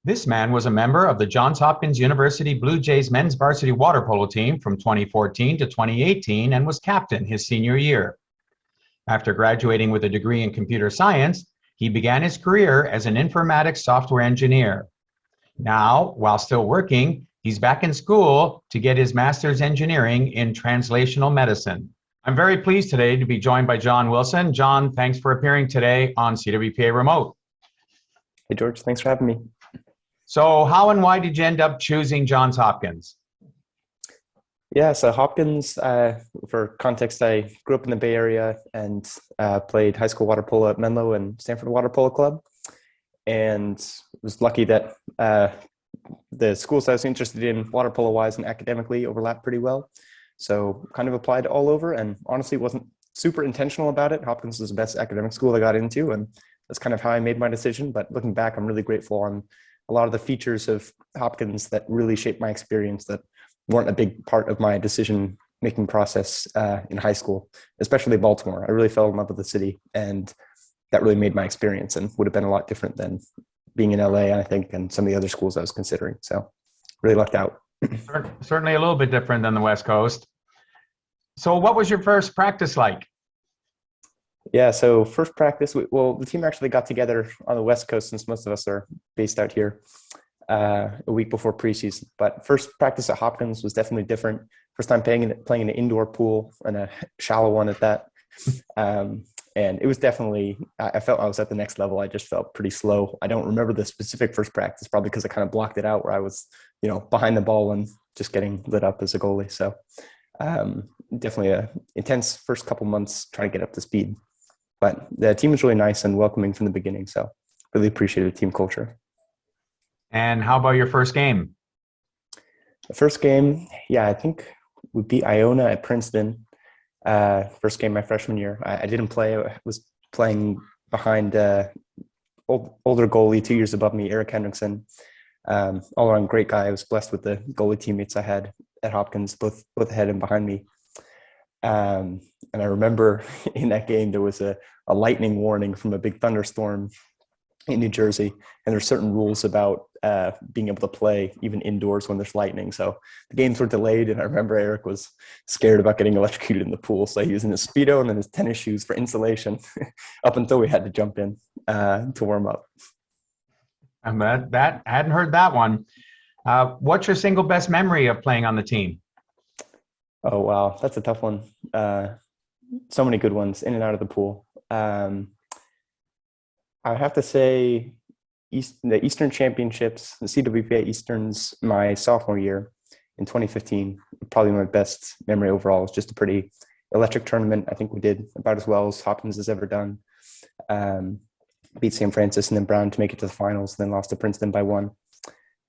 This man was a member of the Johns Hopkins University Blue Jays men's varsity water polo team from 2014 to 2018 and was captain his senior year. After graduating with a degree in computer science, he began his career as an informatics software engineer. Now, while still working, he's back in school to get his master's engineering in translational medicine. I'm very pleased today to be joined by John Wilson. John, thanks for appearing today on CWPA Remote. Hey, George, thanks for having me. So how and why did you end up choosing Johns Hopkins? Yeah, so Hopkins, for context, I grew up in the Bay Area and played high school water polo at Menlo and Stanford Water Polo Club, and was lucky that the schools I was interested in water polo-wise and academically overlapped pretty well. So kind of applied all over, and honestly wasn't super intentional about it. Hopkins was the best academic school I got into, and that's kind of how I made my decision. But looking back, I'm really grateful on a lot of the features of Hopkins that really shaped my experience that weren't a big part of my decision-making process in high school, especially Baltimore. I really fell in love with the city, and that really made my experience and would have been a lot different than being in LA, I think, and some of the other schools I was considering. So really lucked out. Certainly a little bit different than the West Coast. So what was your first practice like? Yeah, so first practice, the team actually got together on the West Coast since most of us are based out here a week before preseason. But first practice at Hopkins was definitely different. First time playing in an indoor pool and a shallow one at that. And it was definitely, I felt I was at the next level. I just felt pretty slow. I don't remember the specific first practice, probably because I kind of blocked it out where I was, behind the ball and just getting lit up as a goalie. So definitely a intense first couple months trying to get up to speed. But the team was really nice and welcoming from the beginning. So really appreciated team culture. And how about your first game? The first game, yeah, I think we beat Iona at Princeton. First game my freshman year. I didn't play. I was playing behind older goalie 2 years above me, Eric Hendrickson. All around great guy. I was blessed with the goalie teammates I had at Hopkins, both ahead and behind me. And I remember in that game there was a lightning warning from a big thunderstorm in New Jersey, and there's certain rules about being able to play even indoors when there's lightning. So the games were delayed, and I remember Eric was scared about getting electrocuted in the pool, so he was in his Speedo and then his tennis shoes for insulation up until we had to jump in to warm up. And that I hadn't heard that one. What's your single best memory of playing on the team? Oh, wow. That's a tough one. So many good ones in and out of the pool. I have to say the Eastern Championships, the CWPA Easterns, my sophomore year in 2015, probably my best memory overall. It was just a pretty electric tournament. I think we did about as well as Hopkins has ever done. Beat St. Francis and then Brown to make it to the finals, then lost to Princeton by 1.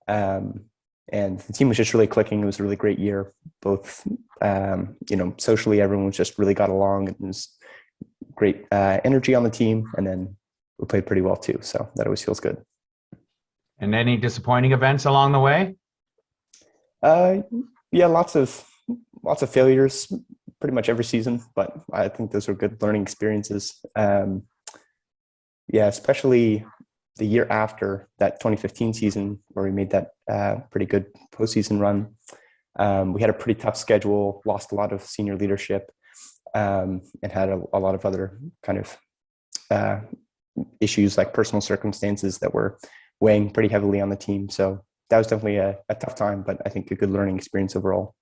And the team was just really clicking. It was a really great year. Both, socially, everyone just really got along. It was great energy on the team. And then we played pretty well too. So that always feels good. And any disappointing events along the way? Yeah, lots of failures pretty much every season, but I think those were good learning experiences. Especially the year after that 2015 season where we made that pretty good postseason run. We had a pretty tough schedule, lost a lot of senior leadership, and had a lot of other kind of issues like personal circumstances that were weighing pretty heavily on the team. So that was definitely a tough time, but I think a good learning experience overall.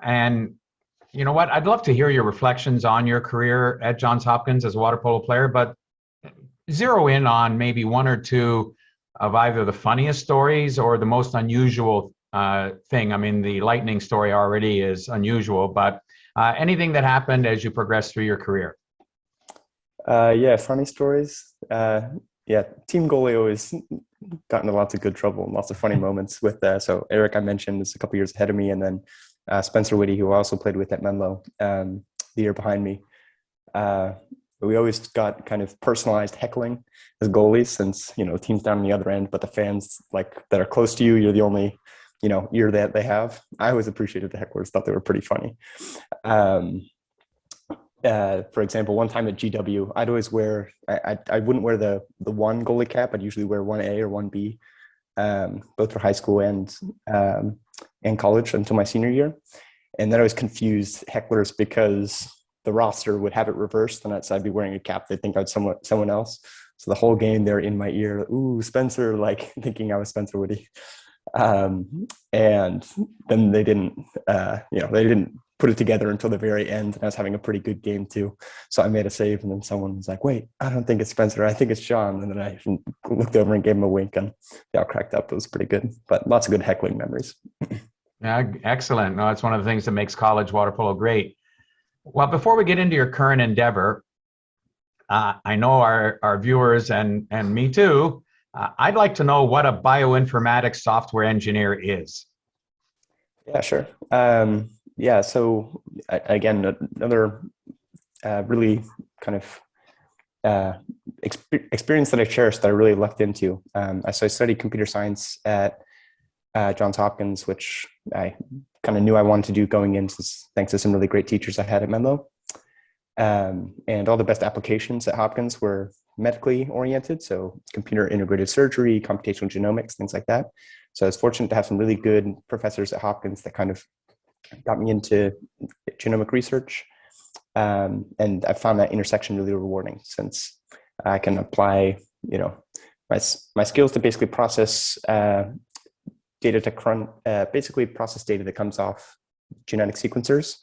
And you know what? I'd love to hear your reflections on your career at Johns Hopkins as a water polo player, but zero in on maybe one or two of either the funniest stories or the most unusual thing. I mean, the lightning story already is unusual, but anything that happened as you progressed through your career? Funny stories. Team goalie always got into lots of good trouble and lots of funny moments with so Eric, I mentioned, is a couple years ahead of me, and then Spencer Whitty, who I also played with at Menlo the year behind me. We always got kind of personalized heckling as goalies, since teams down on the other end, but the fans that are close to you, you're the only ear that they have. I always appreciated the hecklers; thought they were pretty funny. For example, one time at GW, I'd always wear, I wouldn't wear the one goalie cap. I'd usually wear 1A or 1B, both for high school and college until my senior year. And then I always confused hecklers because the roster would have it reversed, and I'd be wearing a cap. They'd think I was someone else. So the whole game they're in my ear, ooh, Spencer, like thinking I was Spencer Woody. And then they didn't put it together until the very end, and I was having a pretty good game too. So I made a save, and then someone was like, wait, I don't think it's Spencer, I think it's John. And then I looked over and gave him a wink, and they all cracked up. It was pretty good, but lots of good heckling memories. Yeah, excellent. No, it's one of the things that makes college water polo great. Well, before we get into your current endeavor, I know our viewers and me too, I'd like to know what a bioinformatics software engineer is. Yeah, sure. So again, another really kind of experience that I cherished that I really lucked into. So I studied computer science at Johns Hopkins, which I kind of knew I wanted to do going in, thanks to some really great teachers I had at Menlo. And all the best applications at Hopkins were medically oriented, so computer integrated surgery, computational genomics, things like that. So I was fortunate to have some really good professors at Hopkins that kind of got me into genomic research. And I found that intersection really rewarding, since I can apply, my skills to basically process process data that comes off genetic sequencers.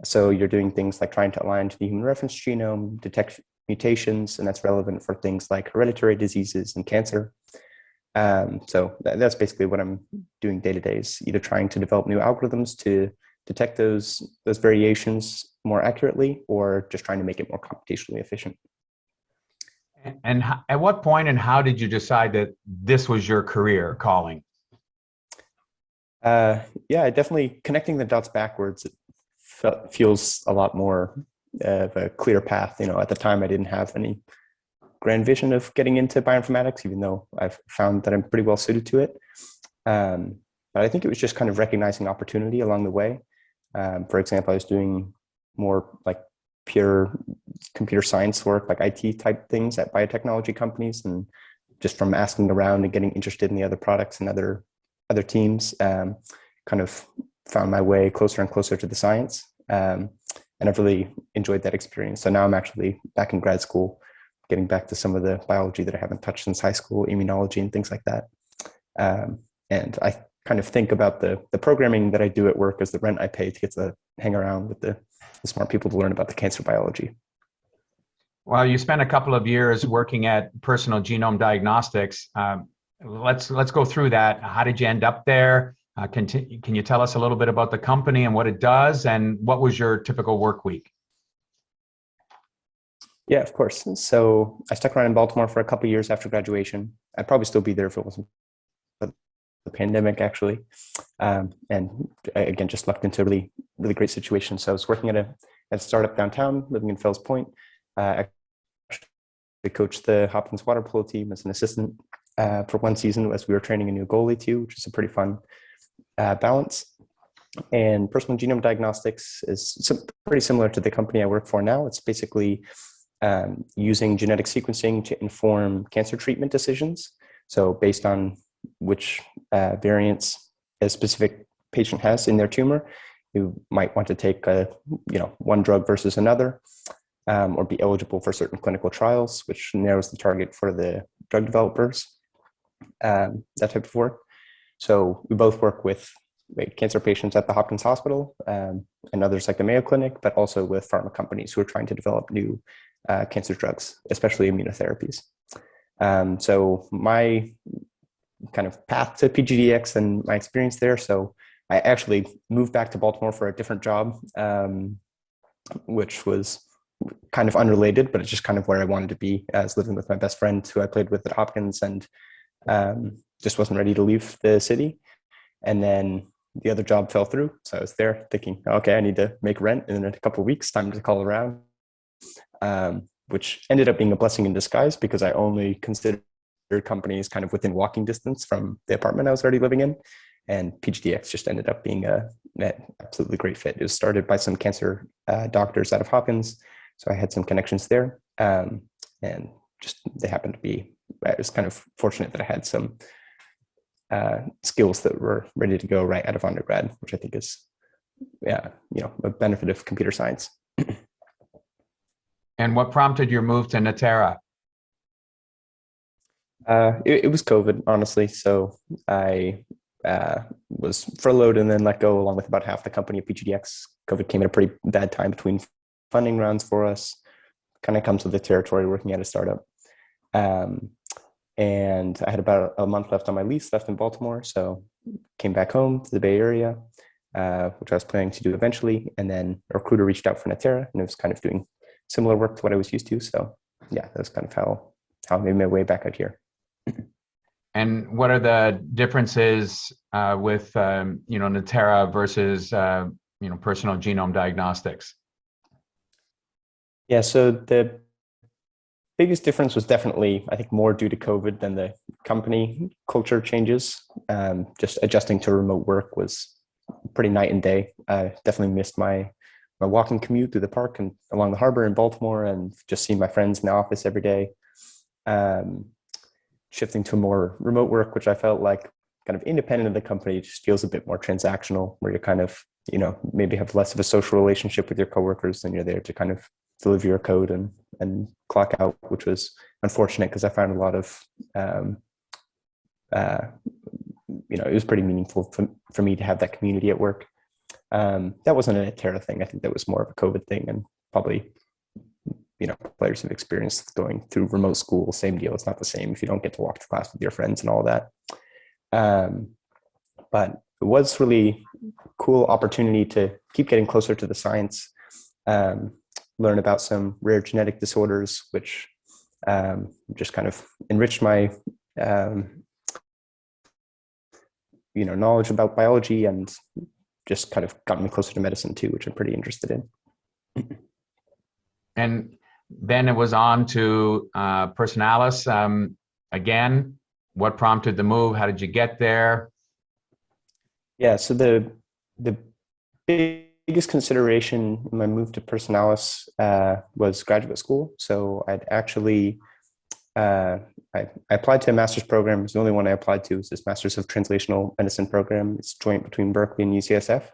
So you're doing things like trying to align to the human reference genome, detect mutations, and that's relevant for things like hereditary diseases and cancer. So that's basically what I'm doing day to day, is either trying to develop new algorithms to detect those variations more accurately, or just trying to make it more computationally efficient. And at what point and how did you decide that this was your career calling? Definitely connecting the dots backwards. It feels a lot more of a clear path. At the time, I didn't have any grand vision of getting into bioinformatics, even though I've found that I'm pretty well suited to it. But I think it was just kind of recognizing opportunity along the way. For example, I was doing more like pure computer science work, like IT type things at biotechnology companies, and just from asking around and getting interested in the other products and other teams, kind of found my way closer and closer to the science. And I've really enjoyed that experience. So now I'm actually back in grad school, getting back to some of the biology that I haven't touched since high school, immunology and things like that. And I kind of think about the programming that I do at work as the rent I pay to get to hang around with the smart people to learn about the cancer biology. Well, you spent a couple of years working at Personal Genome Diagnostics. Let's go through that. How did you end up there? Can you tell us a little bit about the company and what it does, and what was your typical work week? Yeah, of course. So I stuck around in Baltimore for a couple of years after graduation. I'd probably still be there if it wasn't for the pandemic, actually. And again, just lucked into a really, really great situation. So I was working at a startup downtown, living in Fells Point. I coached the Hopkins water polo team as an assistant for one season, as we were training a new goalie too, which is a pretty fun balance. And Personal Genome Diagnostics is pretty similar to the company I work for now. It's basically using genetic sequencing to inform cancer treatment decisions. So based on which variants a specific patient has in their tumor, you might want to take one drug versus another, or be eligible for certain clinical trials, which narrows the target for the drug developers, that type of work. So we both work with cancer patients at the Hopkins Hospital and others like the Mayo Clinic, but also with pharma companies who are trying to develop new cancer drugs, especially immunotherapies. So my kind of path to PGDX and my experience there. So I actually moved back to Baltimore for a different job, which was kind of unrelated, but it's just kind of where I wanted to be. I was living with my best friend who I played with at Hopkins, and just wasn't ready to leave the city. And then the other job fell through. So I was there thinking, okay, I need to make rent in a couple of weeks, time to call around, which ended up being a blessing in disguise, because I only considered companies kind of within walking distance from the apartment I was already living in. And PGDX just ended up being a absolutely great fit. It was started by some cancer doctors out of Hopkins, so I had some connections there, and just they happened to be. I was kind of fortunate that I had some skills that were ready to go right out of undergrad, which I think is, a benefit of computer science. And what prompted your move to Natera? It was COVID, honestly. So I was furloughed and then let go along with about half the company at PGDX. COVID came at a pretty bad time between funding rounds for us. Kind of comes with the territory working at a startup. And I had about a month left on my lease, left in Baltimore. So came back home to the Bay Area, which I was planning to do eventually. And then a recruiter reached out for Natera, and it was kind of doing similar work to what I was used to. So yeah, that's kind of how I made my way back out here. And what are the differences with Natera versus personal genome diagnostics? Yeah, so the biggest difference was definitely, I think, more due to COVID than the company culture changes. Just adjusting to remote work was pretty night and day. I definitely missed my walking commute through the park and along the harbor in Baltimore, and just seeing my friends in the office every day. Shifting to more remote work, which I felt like kind of independent of the company, just feels a bit more transactional, where you're kind of, maybe have less of a social relationship with your coworkers, and you're there to kind of deliver your code and clock out, which was unfortunate because I found a lot of, it was pretty meaningful for me to have that community at work. That wasn't a Terra thing. I think that was more of a COVID thing, and probably, players have experienced going through remote school, same deal. It's not the same if you don't get to walk to class with your friends and all that. But it was really cool opportunity to keep getting closer to the science, learn about some rare genetic disorders, which just kind of enriched my, knowledge about biology, and just kind of got me closer to medicine too, which I'm pretty interested in. And then it was on to Personalis. Again, what prompted the move? How did you get there? Yeah, so the biggest consideration in my move to Personalis was graduate school. So I'd actually, I applied to a master's program. It was the only one I applied to. It's this Master's of Translational Medicine program. It's joint between Berkeley and UCSF.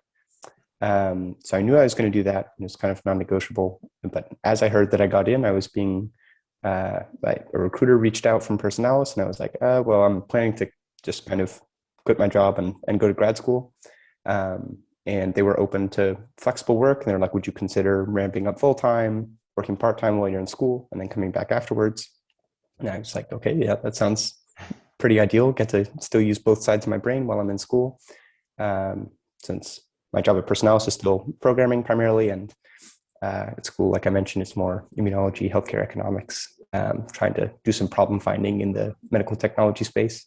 So I knew I was going to do that, and it was kind of non-negotiable. But as I heard that I got in, I was being, like a recruiter reached out from Personalis, and I was like, well, I'm planning to just kind of quit my job and go to grad school. And they were open to flexible work. And they're like, would you consider ramping up full-time, working part-time while you're in school, and then coming back afterwards? And I was like, okay, yeah, that sounds pretty ideal. Get to still use both sides of my brain while I'm in school. Since my job at Personalis is still programming primarily, and at school, like I mentioned, it's more immunology, healthcare economics, trying to do some problem finding in the medical technology space,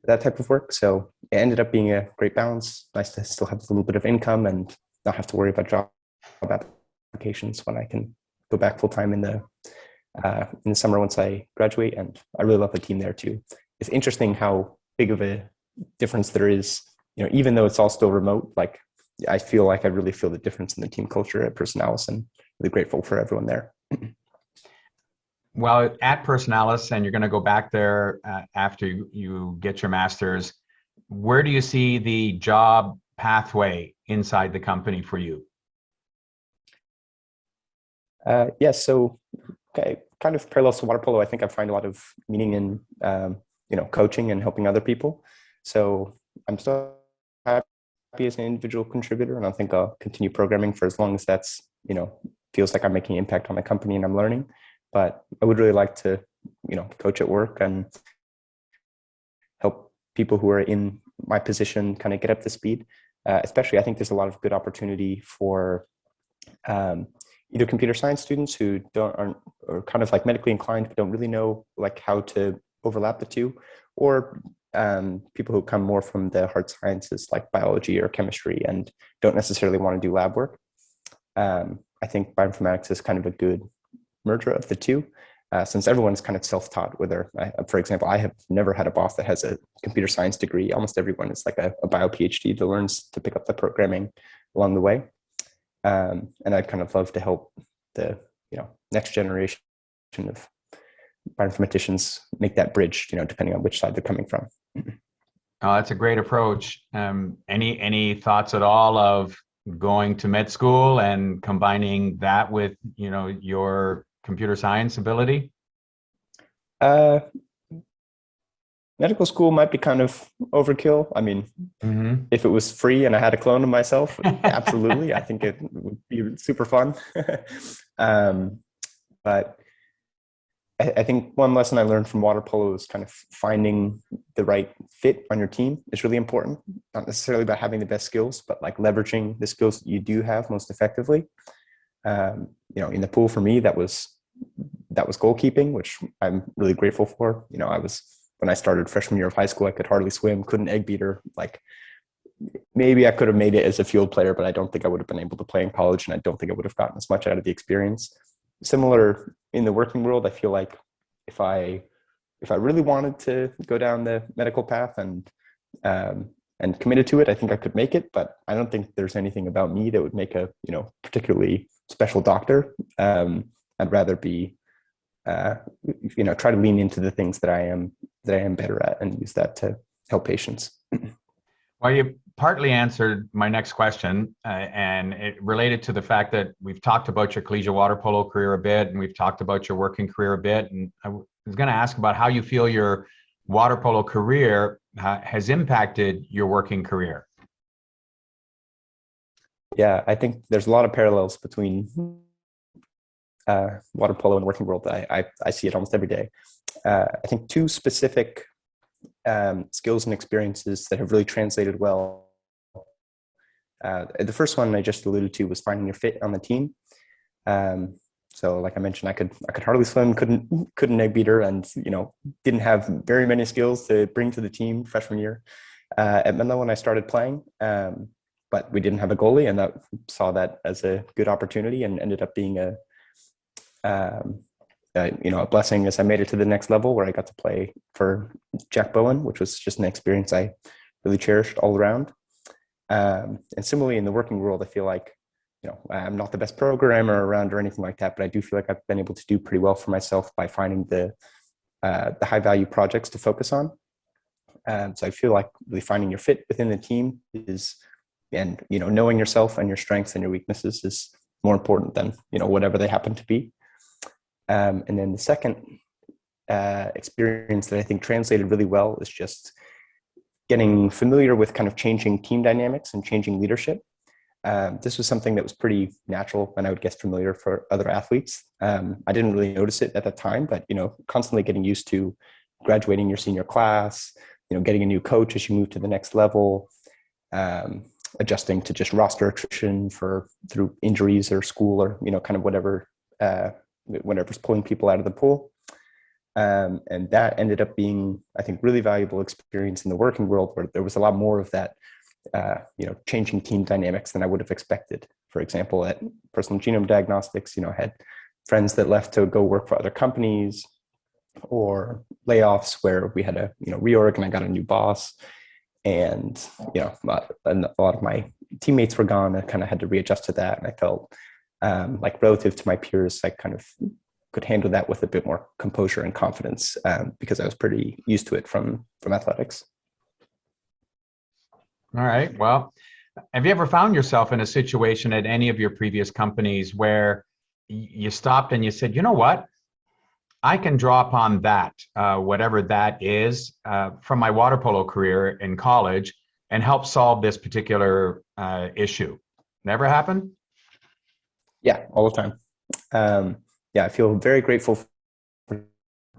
that type of work. So it ended up being a great balance. Nice to still have a little bit of income and not have to worry about job applications when I can go back full time in the summer once I graduate. And I really love the team there too. It's interesting how big of a difference there is, even though it's all still remote. Like, I feel like I really feel the difference in the team culture at Personalis, and really grateful for everyone there. Well, at Personalis, and you're going to go back there after you get your master's, where do you see the job pathway inside the company for you? So kind of parallels to water polo, I think I find a lot of meaning in coaching and helping other people. So I'm still happy as an individual contributor, and I think I'll continue programming for as long as that's feels like I'm making an impact on my company and I'm learning. But I would really like to coach at work and help people who are in my position kind of get up to speed. Especially, I think there's a lot of good opportunity for either computer science students who aren't or kind of like medically inclined but don't really know like how to overlap the two, or people who come more from the hard sciences like biology or chemistry and don't necessarily want to do lab work. I think bioinformatics is kind of a good merger of the two. since everyone's kind of self-taught, for example, I have never had a boss that has a computer science degree. Almost everyone is like a bio PhD that learns to pick up the programming along the way. And I'd kind of love to help the next generation of bioinformaticians make that bridge, depending on which side they're coming from. Oh, that's a great approach. Any thoughts at all of going to med school and combining that with your computer science ability? Medical school might be kind of overkill. I mean, if it was free and I had a clone of myself, absolutely. I think it would be super fun. But I think one lesson I learned from water polo is kind of finding the right fit on your team is really important. Not necessarily about having the best skills, but like leveraging the skills that you do have most effectively. In the pool for me, that was goalkeeping, which I'm really grateful for. When I started freshman year of high school, I could hardly swim, couldn't egg beater. Like maybe I could have made it as a field player, but I don't think I would have been able to play in college, and I don't think I would have gotten as much out of the experience. Similar in the working world, I feel like if I really wanted to go down the medical path and committed to it, I think I could make it. But I don't think there's anything about me that would make a particularly special doctor. I'd rather be try to lean into the things that I am better at and use that to help patients. Well, you partly answered my next question, and it related to the fact that we've talked about your collegiate water polo career a bit, and we've talked about your working career a bit. And I was going to ask about how you feel your water polo career has impacted your working career. Yeah, I think there's a lot of parallels between water polo and working world. I see it almost every day. I think two specific skills and experiences that have really translated well. The first one I just alluded to was finding your fit on the team. So like I mentioned, I could hardly swim, couldn't egg beater, and didn't have very many skills to bring to the team freshman year at Menlo when I started playing. But we didn't have a goalie, and saw that as a good opportunity, and ended up being a blessing as I made it to the next level, where I got to play for Jack Bowen, which was just an experience I really cherished all around. And similarly in the working world, I feel like, I'm not the best programmer around or anything like that, but I do feel like I've been able to do pretty well for myself by finding the high value projects to focus on. So I feel like really finding your fit within the team and knowing yourself and your strengths and your weaknesses is more important than, whatever they happen to be. And then the second experience that I think translated really well is just getting familiar with kind of changing team dynamics and changing leadership. This was something that was pretty natural and I would guess familiar for other athletes. I didn't really notice it at the time, but, constantly getting used to graduating your senior class, getting a new coach as you move to the next level, adjusting to just roster attrition through injuries or school or, kind of whatever's pulling people out of the pool. And that ended up being, I think, really valuable experience in the working world, where there was a lot more of that, changing team dynamics than I would have expected. For example, at Personal Genome Diagnostics, I had friends that left to go work for other companies, or layoffs where we had a, reorg and I got a new boss, and, a lot of my teammates were gone. I kind of had to readjust to that. And I felt like relative to my peers, I kind of could handle that with a bit more composure and confidence because I was pretty used to it from athletics. All right. Well, have you ever found yourself in a situation at any of your previous companies where you stopped and you said, you know what, I can draw upon that, whatever that is, from my water polo career in college and help solve this particular issue? Never happened? Yeah, all the time. I feel very grateful for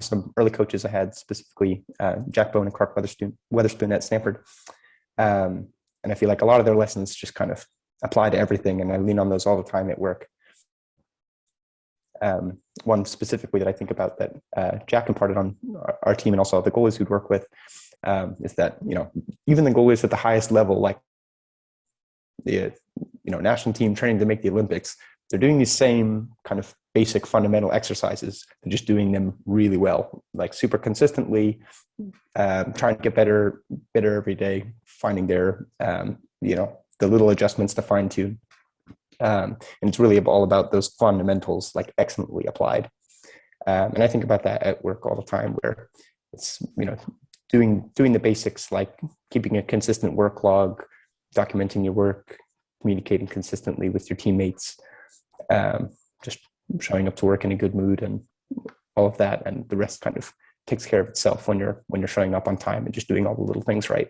some early coaches I had, specifically Jack Bowen and Clark Weatherspoon at Stanford. And I feel like a lot of their lessons just kind of apply to everything, and I lean on those all the time at work. One specifically that I think about that Jack imparted on our team and also the goalies we'd work with is that, even the goalies at the highest level, like the national team training to make the Olympics, they're doing these same kind of basic fundamental exercises and just doing them really well, like super consistently, trying to get better every day, finding their, the little adjustments to fine tune. And it's really all about those fundamentals, like excellently applied. And I think about that at work all the time, where it's, doing the basics, like keeping a consistent work log, documenting your work, communicating consistently with your teammates, just showing up to work in a good mood, and all of that, and the rest kind of takes care of itself when you're showing up on time and just doing all the little things right.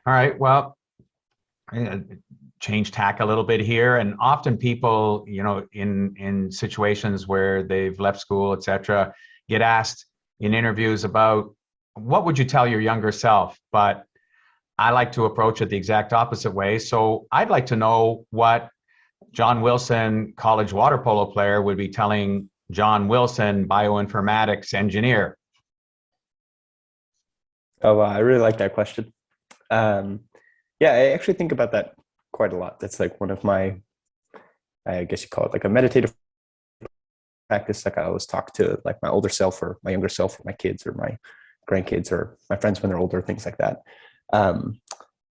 All right. Well, change tack a little bit here, and often people, in situations where they've left school, etc., get asked in interviews about what would you tell your younger self, but I like to approach it the exact opposite way. So I'd like to know what John Wilson, college water polo player, would be telling John Wilson, bioinformatics engineer. Oh, I really like that question. Yeah, I actually think about that quite a lot. That's like one of my, I guess you call it like a meditative practice. Like I always talk to like my older self or my younger self, or my kids or my grandkids or my friends when they're older, things like that.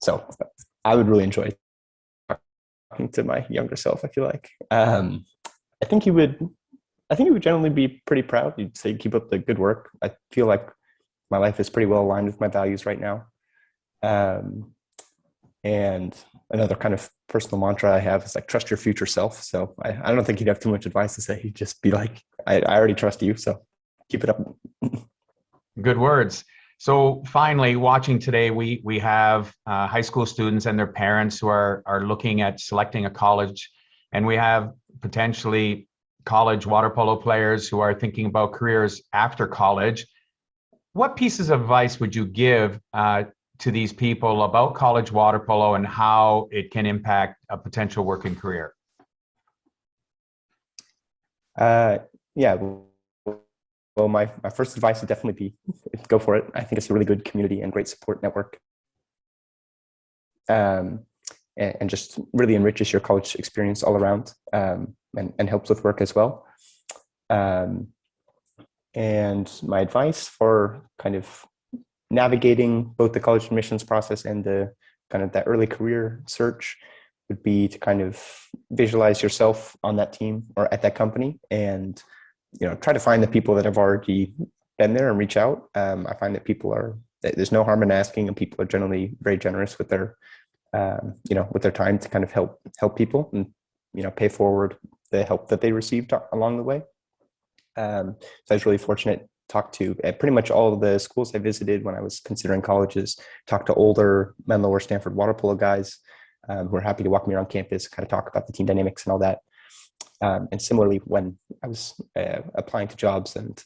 So I would really enjoy talking to my younger self, I feel like. I think he would generally be pretty proud. He'd say, keep up the good work. I feel like my life is pretty well aligned with my values right now. And another kind of personal mantra I have is like, trust your future self. So I don't think he'd have too much advice to say. He'd just be like, I already trust you, so keep it up. Good words. So finally, watching today, we have high school students and their parents who are looking at selecting a college, and we have potentially college water polo players who are thinking about careers after college. What pieces of advice would you give to these people about college water polo and how it can impact a potential working career? Yeah. Well, my first advice would definitely be go for it. I think it's a really good community and great support network. And just really enriches your college experience all around, and helps with work as well. And my advice for kind of navigating both the college admissions process and the kind of that early career search would be to kind of visualize yourself on that team or at that company, and try to find the people that have already been there and reach out. I find that there's no harm in asking, and people are generally very generous with their with their time to kind of help people and pay forward the help that they received along the way. So I was really fortunate to talk to at pretty much all of the schools I visited when I was considering colleges, talk to older Menlo or Stanford water polo guys who were happy to walk me around campus, kind of talk about the team dynamics and all that. And similarly, when I was applying to jobs and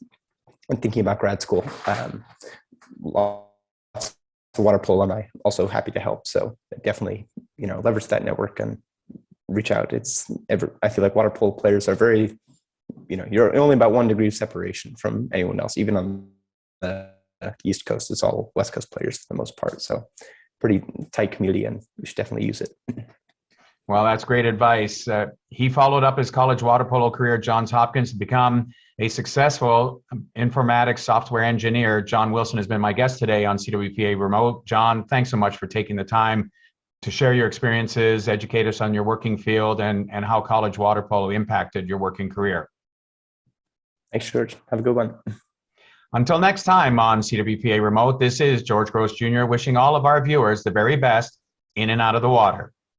thinking about grad school, lots of water polo, and I also happy to help. So definitely, leverage that network and reach out. I feel like water polo players are very, you're only about 1 degree of separation from anyone else. Even on the East Coast, it's all West Coast players for the most part. So pretty tight community, and we should definitely use it. Well, that's great advice. He followed up his college water polo career at Johns Hopkins to become a successful informatics software engineer. John Wilson has been my guest today on CWPA Remote. John, thanks so much for taking the time to share your experiences, educate us on your working field, and how college water polo impacted your working career. Thanks, George. Have a good one. Until next time on CWPA Remote, this is George Gross Jr. wishing all of our viewers the very best in and out of the water.